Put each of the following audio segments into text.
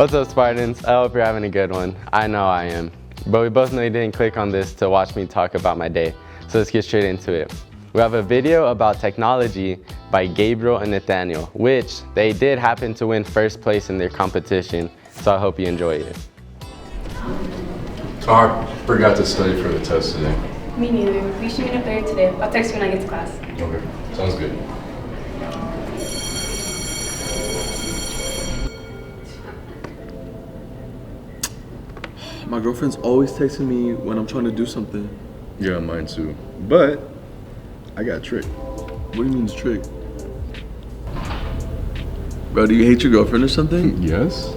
What's up, Spartans? I hope you're having a good one. I know I am. But we both know you didn't click on this to watch me talk about my day. So let's get straight into it. We have a video about technology by Gabriel and Nathaniel, which they did happen to win first place in their competition. So I hope you enjoy it. I forgot to study for the test today. Me neither. We should meet up there today. I'll text you when I get to class. Okay, sounds good. My girlfriend's always texting me when I'm trying to do something. Yeah, mine too. But I got tricked. What do you mean it's trick? Bro, do you hate your girlfriend or something? Yes.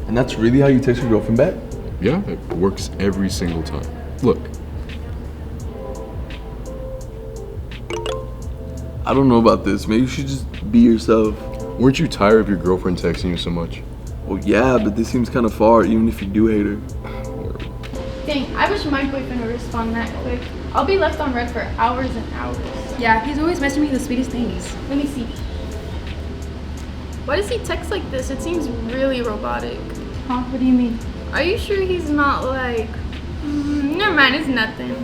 And that's really how you text your girlfriend back? Yeah, it works every single time. Look. I don't know about this. Maybe you should just be yourself. Weren't you tired of your girlfriend texting you so much? Well, yeah, but this seems kind of far, even if you do hate her. Dang, I wish my boyfriend would respond that quick. I'll be left on red for hours and hours. Yeah, he's always messaging me the sweetest things. Let me see. Why does he text like this? It seems really robotic. Huh? What do you mean? Are you sure he's not like... never mind, it's nothing.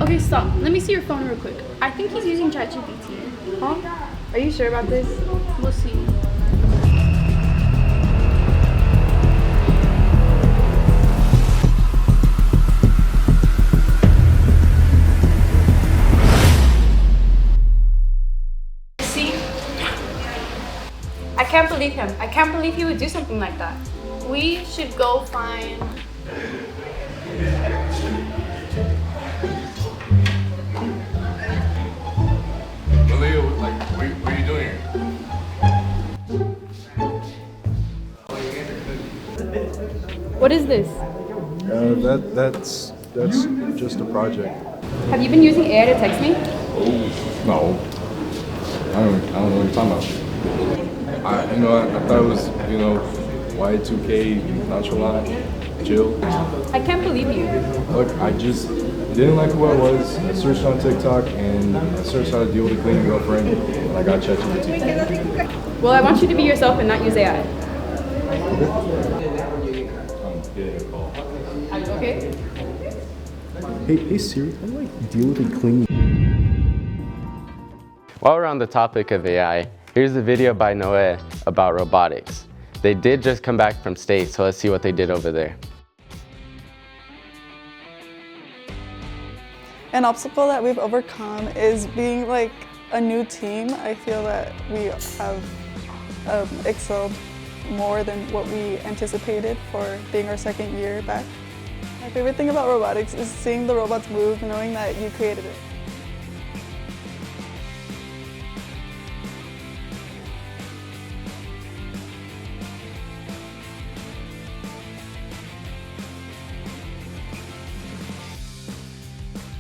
Okay, stop. Let me see your phone real quick. I think he's using ChatGPT. Huh? Are you sure about this? We'll see. See? I can't believe him. I can't believe he would do something like that. We should go find... Malia, what are you doing here? What is this? That's just a project. Have you been using AI to text me? No. I don't know what you're talking about. I thought it was, Y2K, nonchalant, chill. I can't believe you. Look, I just didn't like who I was. I searched on TikTok and I searched how to deal with a cleaning girlfriend and I got ChatGPT. Well, I want you to be yourself and not use AI. I'm getting a call. Okay? Hey Siri, how do I deal with a cleaning? While we're on the topic of AI, here's a video by Noé about robotics. They did just come back from state, so let's see what they did over there. An obstacle that we've overcome is being like a new team. I feel that we have excelled more than what we anticipated for being our second year back. My favorite thing about robotics is seeing the robots move, knowing that you created it.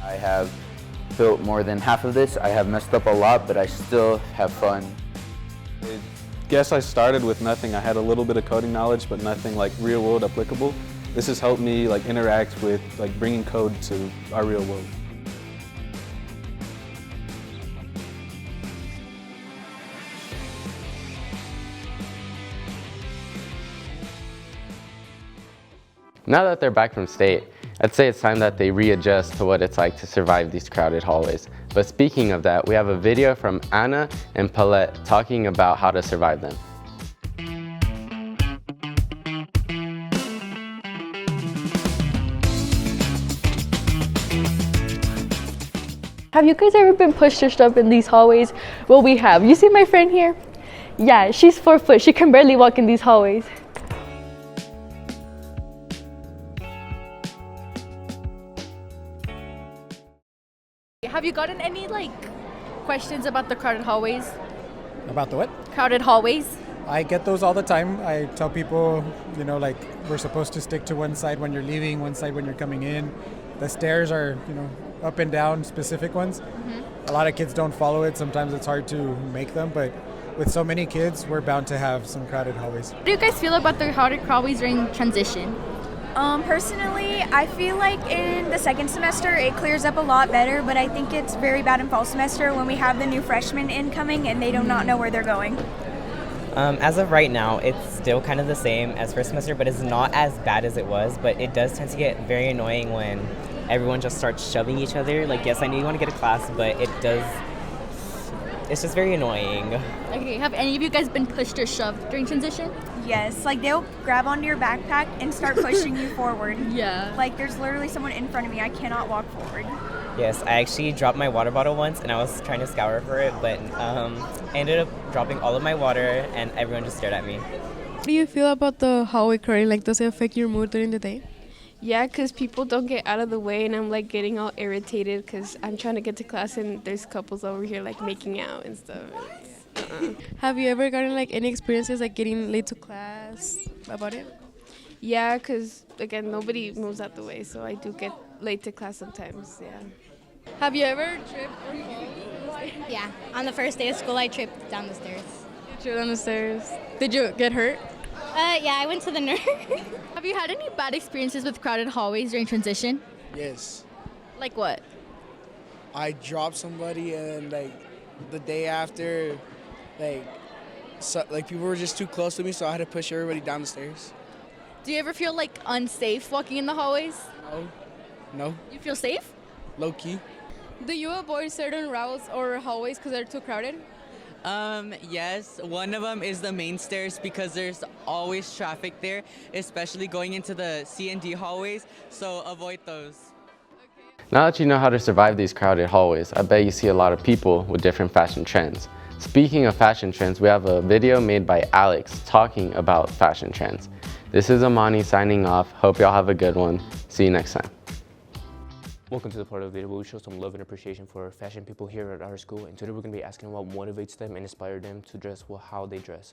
I have built more than half of this. I have messed up a lot, but I still have fun. I guess I started with nothing. I had a little bit of coding knowledge, but nothing like real world applicable. This has helped me interact with bringing code to our real world. Now that they're back from state, I'd say it's time that they readjust to what it's like to survive these crowded hallways. But speaking of that, we have a video from Anna and Paulette talking about how to survive them. Have you guys ever been pushed or shoved in these hallways? Well, we have. You see my friend here? Yeah, she's 4 foot. She can barely walk in these hallways. Have you gotten any questions about the crowded hallways? About the what? Crowded hallways? I get those all the time. I tell people, we're supposed to stick to one side when you're leaving, one side when you're coming in. The stairs are, up and down, specific ones. A lot of kids don't follow it. Sometimes it's hard to make them, but with so many kids, we're bound to have some crowded hallways. What do you guys feel about the crowded hallways during transition? Personally, I feel like in the second semester it clears up a lot better, but I think it's very bad in fall semester when we have the new freshmen incoming and they do not know where they're going. As of right now, it's still kind of the same as first semester, but it's not as bad as it was, but it does tend to get very annoying when everyone just starts shoving each other. Like, yes, I know you want to get a class, but it's just very annoying. Okay, have any of you guys been pushed or shoved during transition? Yes, like they'll grab onto your backpack and start pushing you forward. Yeah. Like there's literally someone in front of me, I cannot walk forward. Yes, I actually dropped my water bottle once, and I was trying to scour for it, but I ended up dropping all of my water, and everyone just stared at me. What do you feel about the hallway crowding? Like, does it affect your mood during the day? Yeah, because people don't get out of the way, and I'm like getting all irritated because I'm trying to get to class and there's couples over here like making out and stuff. Have you ever gotten like any experiences like getting late to class about it? Yeah, because again, nobody moves out the way, so I do get late to class sometimes, yeah. Have you ever tripped or fallen? Yeah, on the first day of school I tripped down the stairs. You tripped down the stairs. Did you get hurt? Yeah, I went to the nurse. Have you had any bad experiences with crowded hallways during transition? Yes. Like what? I dropped somebody and like the day after, like people were just too close to me, so I had to push everybody down the stairs. Do you ever feel like unsafe walking in the hallways? No. You feel safe? Low key. Do you avoid certain routes or hallways because they're too crowded? Yes, one of them is the main stairs because there's always traffic there, especially going into the C and D hallways, so avoid those. Now that you know how to survive these crowded hallways, I bet you see a lot of people with different fashion trends. Speaking of fashion trends, we have a video made by Alex talking about fashion trends. This is Amani signing off. Hope y'all have a good one. See you next time. Welcome to the part of the video where we show some love and appreciation for fashion people here at our school, and today we're going to be asking what motivates them and inspire them to dress how they dress.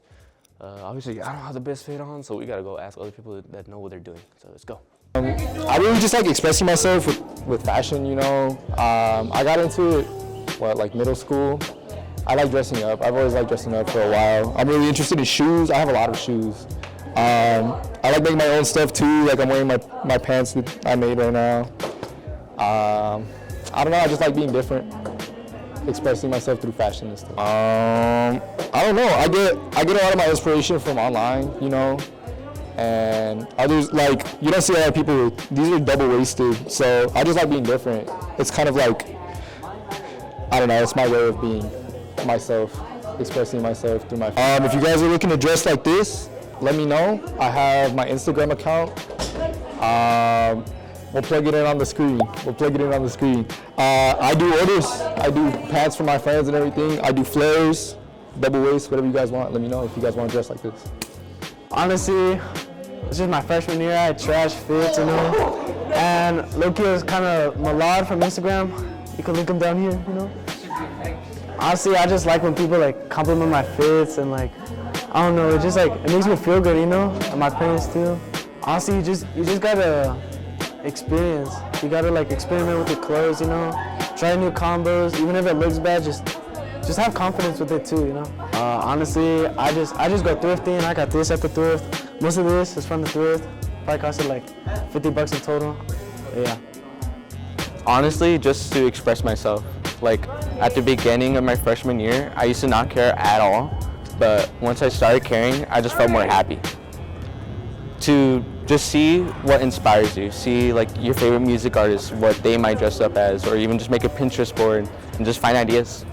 Obviously, I don't have the best fit on, so we got to go ask other people that know what they're doing. So let's go. I really just like expressing myself with fashion, you know. I got into it, like middle school. I like dressing up. I've always liked dressing up for a while. I'm really interested in shoes. I have a lot of shoes. I like making my own stuff too, like I'm wearing my pants that I made right now. I don't know, I just like being different, expressing myself through fashion and stuff. I don't know, I get a lot of my inspiration from online, you know, and others, like, you don't see a lot of people, these are double-waisted, so I just like being different. It's kind of like, I don't know, it's my way of being myself, expressing myself through my fashion. If you guys are looking to dress like this, let me know. I have my Instagram account. We'll plug it in on the screen. I do orders. I do pants for my friends and everything. I do flares, double waist, whatever you guys want. Let me know if you guys want to dress like this. Honestly, it's just my freshman year. I had trash fits, you know. And Loki was kind of Malad from Instagram. You can link him down here, you know. Honestly, I just like when people like compliment my fits and like, I don't know, it just like, it makes me feel good, you know, and my parents too. Honestly, you just gotta experience. You gotta like experiment with your clothes, you know, try new combos, even if it looks bad, just have confidence with it too, you know. Honestly, I just go thrifting. I got this at the thrift. Most of this is from the thrift. Probably costed like $50 in total. Yeah. Honestly, just to express myself. Like at the beginning of my freshman year, I used to not care at all. But once I started caring, I just felt more happy. To just see what inspires you, see like your favorite music artists, what they might dress up as, or even just make a Pinterest board and just find ideas.